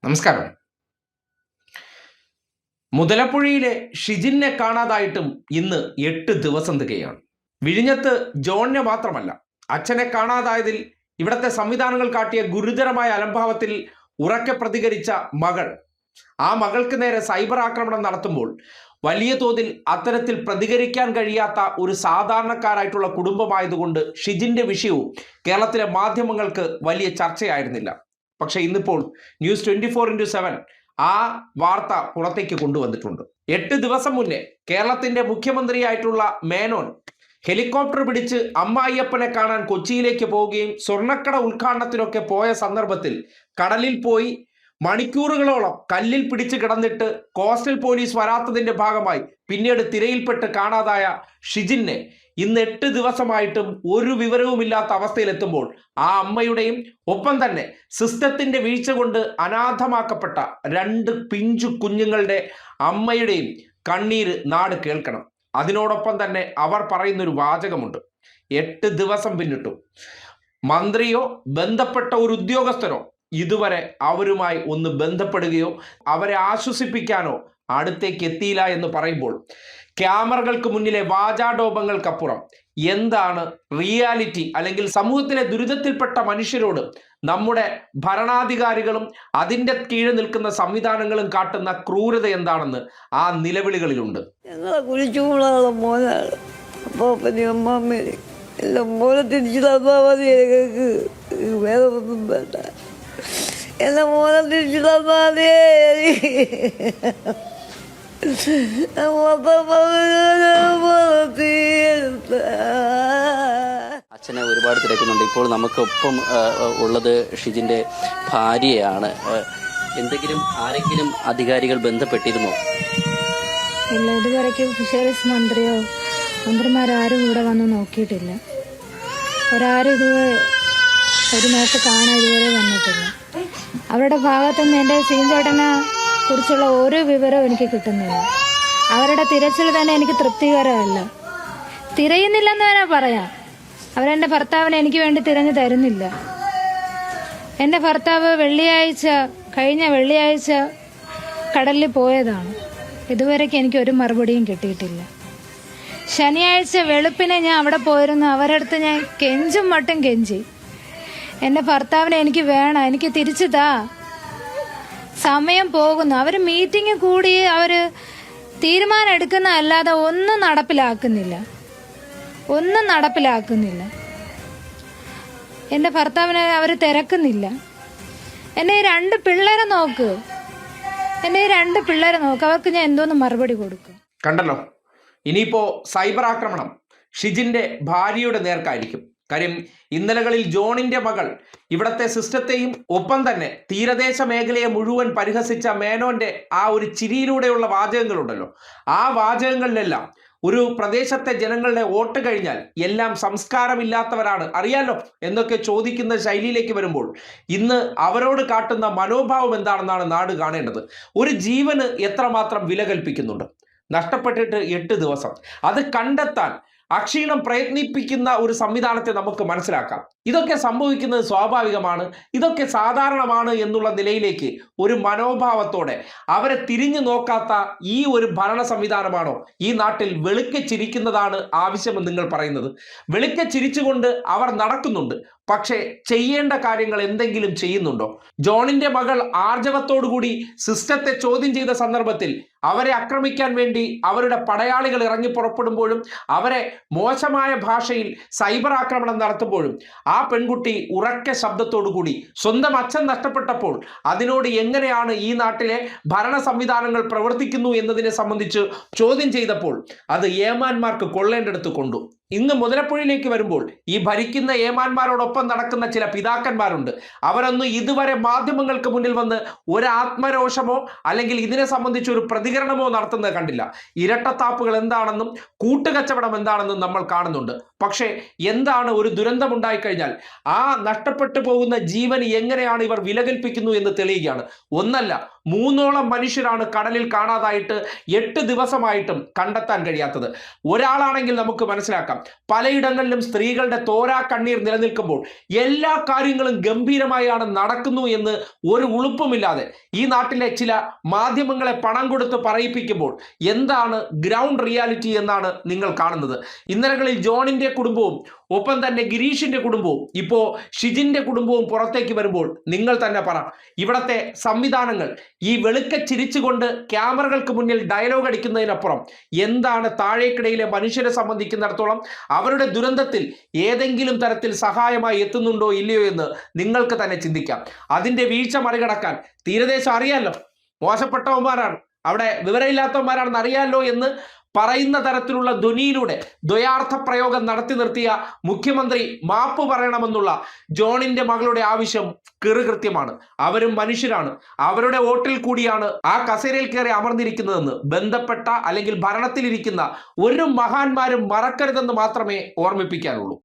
നമസ്കാരം. മുതലപ്പുഴയിലെ ഷിജിനെ കാണാതായിട്ടും ഇന്ന് 8 ദിവസം തികയാണ്. വിഴിഞ്ഞത്ത് ജോണിനെ മാത്രമല്ല, അച്ഛനെ കാണാതായതിൽ ഇവിടത്തെ സംവിധാനങ്ങൾ കാട്ടിയ ഗുരുതരമായ അലംഭാവത്തിൽ ഉറക്കെ പ്രതികരിച്ച മകൾ, ആ മകൾക്ക് നേരെ സൈബർ ആക്രമണം നടത്തുമ്പോൾ വലിയ തോതിൽ അത്തരത്തിൽ പ്രതികരിക്കാൻ കഴിയാത്ത ഒരു സാധാരണക്കാരായിട്ടുള്ള കുടുംബമായതുകൊണ്ട് ഷിജിന്റെ വിഷയവും കേരളത്തിലെ മാധ്യമങ്ങൾക്ക് വലിയ ചർച്ചയായിരുന്നില്ല. പക്ഷെ ഇന്നിപ്പോൾ ന്യൂസ് 24/7 ആ വാർത്ത പുറത്തേക്ക് കൊണ്ടുവന്നിട്ടുണ്ട്. 8 ദിവസം മുന്നേ കേരളത്തിന്റെ മുഖ്യമന്ത്രിയായിട്ടുള്ള മേനോൻ ഹെലികോപ്റ്റർ പിടിച്ച് അമ്മായിയപ്പനെ കാണാൻ കൊച്ചിയിലേക്ക് പോവുകയും സ്വർണ്ണക്കട ഉദ്ഘാടനത്തിനൊക്കെ പോയ സന്ദർഭത്തിൽ കടലിൽ പോയി മണിക്കൂറുകളോളം കല്ലിൽ പിടിച്ച് കിടന്നിട്ട് കോസ്റ്റൽ പോലീസ് വരാത്തതിന്റെ ഭാഗമായി പിന്നീട് തിരയിൽപ്പെട്ട് കാണാതായ ഷിജിനെ ഇന്ന് 8 ദിവസമായിട്ടും ഒരു വിവരവുമില്ലാത്ത അവസ്ഥയിലെത്തുമ്പോൾ ആ അമ്മയുടെയും ഒപ്പം തന്നെ സിസ്റ്റത്തിന്റെ വീഴ്ച കൊണ്ട് അനാഥമാക്കപ്പെട്ട 2 പിഞ്ചു കുഞ്ഞുങ്ങളുടെ അമ്മയുടെയും കണ്ണീര് നാട് കേൾക്കണം. അതിനോടൊപ്പം തന്നെ അവർ പറയുന്നൊരു വാചകമുണ്ട്. 8 ദിവസം പിന്നിട്ടു മന്ത്രിയോ ബന്ധപ്പെട്ട ഒരു ഉദ്യോഗസ്ഥനോ ഇതുവരെ അവരുമായി ഒന്ന് ബന്ധപ്പെടുകയോ അവരെ ആശ്വസിപ്പിക്കാനോ അടുത്തേക്ക് എത്തിയില്ല എന്ന് പറയുമ്പോൾ ക്യാമറകൾക്ക് മുന്നിലെ വാചാടോപങ്ങൾക്കപ്പുറം എന്താണ് റിയാലിറ്റി, അല്ലെങ്കിൽ സമൂഹത്തിലെ ദുരിതത്തിൽപ്പെട്ട മനുഷ്യരോട് നമ്മുടെ ഭരണാധികാരികളും അതിൻ്റെ കീഴിൽ നിൽക്കുന്ന സംവിധാനങ്ങളും കാട്ടുന്ന ക്രൂരത എന്താണെന്ന് ആ നിലവിളികളിലുണ്ട്. എന്റെ മോനെ തിരിച്ചു തന്നാലേ. അച്ഛനെ ഒരുപാട് തിരക്കുന്നുണ്ട്. ഇപ്പോൾ നമുക്കൊപ്പം ഉള്ളത് ഷിജിന്റെ ഭാര്യയാണ്. ആരെങ്കിലും അധികാരികൾ ബന്ധപ്പെട്ടിരുന്നോ? ഇല്ല, ഇതുവരെയ്ക്കും ഫിഷറീസ് മന്ത്രിയോ മന്ത്രിമാരാരും ഇവിടെ വന്ന് നോക്കിയിട്ടില്ല. ഒരാരും ഇതുവരെ ഒരു നോക്ക് കാണാൻ ഇതുവരെ വന്നിട്ടില്ല. അവരുടെ ഭാഗത്തുനിന്ന് എൻ്റെ സീൻചേട്ടനെ കുറിച്ചുള്ള ഒരു വിവരവും എനിക്ക് കിട്ടുന്നില്ല. അവരുടെ തിരച്ചിൽ തന്നെ എനിക്ക് തൃപ്തികരമല്ല. തിരയുന്നില്ലെന്ന് തന്നെ പറയാം. അവരെൻ്റെ ഭർത്താവിനെ എനിക്ക് വേണ്ടി തിരഞ്ഞു തരുന്നില്ല. എൻ്റെ ഭർത്താവ് കഴിഞ്ഞ വെള്ളിയാഴ്ച കടലിൽ പോയതാണ്. ഇതുവരെയ്ക്ക് എനിക്ക് ഒരു മറുപടിയും കിട്ടിയിട്ടില്ല. ശനിയാഴ്ച വെളുപ്പിനെ ഞാൻ അവിടെ പോയിരുന്നു. അവരുടെ അടുത്ത് ഞാൻ കെഞ്ചും മട്ടും കെഞ്ചി, എൻ്റെ ഭർത്താവിനെ എനിക്ക് വേണം, എനിക്ക് തിരിച്ചു താ. സമയം പോകുന്നു. അവർ മീറ്റിംഗ് കൂടി അവർ തീരുമാനം എടുക്കുന്ന അല്ലാതെ ഒന്നും നടപ്പിലാക്കുന്നില്ല. എൻ്റെ ഭർത്താവിനെ അവർ തിരക്കുന്നില്ല. എൻ്റെ 2 പിള്ളേരെ നോക്ക്. അവർക്ക് ഞാൻ എന്തോന്ന് മറുപടി കൊടുക്കും? കണ്ടല്ലോ. ഇനിയിപ്പോ സൈബർ ആക്രമണം ഷിജിന്റെ ഭാര്യയുടെ നേർക്കായിരിക്കും. കാര്യം ഇന്നലകളിൽ ജോണിന്റെ മകൾ ഇവിടത്തെ സിസ്റ്റത്തെയും ഒപ്പം തന്നെ തീരദേശ മേഖലയെ മുഴുവൻ പരിഹസിച്ച മേനോന്റെ ആ ഒരു ചിരിയിലൂടെയുള്ള വാചകങ്ങളുണ്ടല്ലോ, ആ വാചകങ്ങളിലെല്ലാം ഒരു പ്രദേശത്തെ ജനങ്ങളുടെ വോട്ട് കഴിഞ്ഞാൽ എല്ലാം സംസ്കാരമില്ലാത്തവരാണ്, അറിയാലോ എന്നൊക്കെ ചോദിക്കുന്ന ശൈലിയിലേക്ക് വരുമ്പോൾ ഇന്ന് അവരോട് കാട്ടുന്ന മനോഭാവം എന്താണെന്നാണ് നാട് കാണേണ്ടത്. ഒരു ജീവന് എത്രമാത്രം വില കൽപ്പിക്കുന്നുണ്ട്. നഷ്ടപ്പെട്ടിട്ട് 8 ദിവസം. അത് കണ്ടെത്താൻ അക്ഷീണം പ്രയത്നിപ്പിക്കുന്ന ഒരു സംവിധാനത്തെ നമുക്ക് മനസ്സിലാക്കാം. ഇതൊക്കെ സംഭവിക്കുന്നത് സ്വാഭാവികമാണ്, ഇതൊക്കെ സാധാരണമാണ് എന്നുള്ള നിലയിലേക്ക് ഒരു മനോഭാവത്തോടെ അവരെ തിരിഞ്ഞു നോക്കാത്ത ഈ ഒരു ഭരണ സംവിധാനമാണോ ഈ നാട്ടിൽ വെളുക്കെ ചിരിക്കുന്നതാണ് ആവശ്യമെന്ന് നിങ്ങൾ പറയുന്നത്? വെളുക്കെ ചിരിച്ചുകൊണ്ട് അവർ നടക്കുന്നുണ്ട്, പക്ഷേ ചെയ്യേണ്ട കാര്യങ്ങൾ എന്തെങ്കിലും ചെയ്യുന്നുണ്ടോ? ജോണിന്റെ മകൾ ആർജവത്തോടുകൂടി സിസ്റ്റത്തെ ചോദ്യം ചെയ്ത സന്ദർഭത്തിൽ അവരെ ആക്രമിക്കാൻ വേണ്ടി അവരുടെ പടയാളികൾ ഇറങ്ങി പുറപ്പെടുമ്പോഴും അവരെ മോശമായ ഭാഷയിൽ സൈബർ ആക്രമണം നടത്തുമ്പോഴും ആ പെൺകുട്ടി ഉറക്കെ ശബ്ദത്തോടുകൂടി സ്വന്തം അച്ഛൻ നഷ്ടപ്പെട്ടപ്പോൾ അതിനോട് എങ്ങനെയാണ് ഈ നാട്ടിലെ ഭരണ സംവിധാനങ്ങൾ പ്രവർത്തിക്കുന്നു എന്നതിനെ സംബന്ധിച്ച് ചോദ്യം ചെയ്തപ്പോൾ അത് ഏമാന്മാർക്ക് കൊള്ളേണ്ടടുത്ത് കൊണ്ടു. ഇന്ന് മുതലപ്പുഴയിലേക്ക് വരുമ്പോൾ ഈ ഭരിക്കുന്ന ഏമാന്മാരോടൊപ്പം നടക്കുന്ന ചില പിതാക്കന്മാരുണ്ട്. അവരൊന്നും ഇതുവരെ മാധ്യമങ്ങൾക്ക് മുന്നിൽ വന്ന് ഒരു ആത്മരോഷമോ അല്ലെങ്കിൽ ഇതിനെ സംബന്ധിച്ച് ഒരു പ്രതികരണമോ നടത്തുന്നത് കണ്ടില്ല. ഇരട്ടത്താപ്പുകൾ എന്താണെന്നും കൂട്ടുകച്ചവടം എന്താണെന്നും നമ്മൾ കാണുന്നുണ്ട്. പക്ഷേ എന്താണ് ഒരു ദുരന്തം ഉണ്ടായിക്കഴിഞ്ഞാൽ ആ നഷ്ടപ്പെട്ടു പോകുന്ന ജീവന് എങ്ങനെയാണ് ഇവർ വില കൽപ്പിക്കുന്നു എന്ന് തെളിയുകയാണ്. ഒന്നല്ല 3ഓളം മനുഷ്യരാണ് കടലിൽ കാണാതായിട്ട് 8 ദിവസമായിട്ടും കണ്ടെത്താൻ കഴിയാത്തത്. ഒരാളാണെങ്കിൽ നമുക്ക് മനസ്സിലാക്കാം, അടക്കം പലയിടങ്ങളിലും സ്ത്രീകളുടെ തോരാ കണ്ണീർ നിലനിൽക്കുമ്പോൾ എല്ലാ കാര്യങ്ങളും ഗംഭീരമായാണ് നടക്കുന്നു എന്ന് ഒരു ഉളുപ്പുമില്ലാതെ ഈ നാട്ടിലെ ചില മാധ്യമങ്ങളെ പണം കൊടുത്ത് പറയിപ്പിക്കുമ്പോൾ എന്താണ് ഗ്രൗണ്ട് റിയാലിറ്റി എന്നാണ് നിങ്ങൾ കാണുന്നത്. ഇന്നലകളിൽ ജോണിന്റെ കുടുംബവും ഒപ്പം തന്നെ ഗിരീഷിന്റെ കുടുംബവും ഇപ്പോൾ ഷിജിന്റെ കുടുംബവും പുറത്തേക്ക് വരുമ്പോൾ നിങ്ങൾ തന്നെ പറ, ഇവിടത്തെ സംവിധാനങ്ങൾ ഈ വെളുക്ക ചിരിച്ചുകൊണ്ട് ക്യാമറകൾക്ക് മുന്നിൽ ഡയലോഗ് അടിക്കുന്നതിനപ്പുറം എന്താണ് താഴേക്കിടയിലെ മനുഷ്യരെ സംബന്ധിക്കുന്നിടത്തോളം അവരുടെ ദുരന്തത്തിൽ ഏതെങ്കിലും തരത്തിൽ സഹായമായി എത്തുന്നുണ്ടോ ഇല്ലയോ എന്ന് നിങ്ങൾക്ക് തന്നെ ചിന്തിക്കാം. അതിന്റെ വീഴ്ച മറികടക്കാൻ തീരദേശം അറിയാമല്ലോ, മോശപ്പെട്ടവന്മാരാണ്, അവിടെ വിവരമില്ലാത്തവന്മാരാണെന്ന് അറിയാമല്ലോ എന്ന് പറയുന്ന തരത്തിലുള്ള ധ്വനിയിലൂടെ ദ്വയാർത്ഥ പ്രയോഗം നടത്തി നിർത്തിയ മുഖ്യമന്ത്രി മാപ്പ് പറയണമെന്നുള്ള ജോണിന്റെ മകളുടെ ആവശ്യം കൃത്യമാണ്. അവരും മനുഷ്യരാണ്, അവരുടെ വോട്ടിൽ കൂടിയാണ് ആ കസേരയിൽ കയറി അമർന്നിരിക്കുന്നതെന്ന് ബന്ധപ്പെട്ട അല്ലെങ്കിൽ ഭരണത്തിലിരിക്കുന്ന ഒരു മഹാന്മാരും മറക്കരുതെന്ന് മാത്രമേ ഓർമ്മിപ്പിക്കാനുള്ളൂ.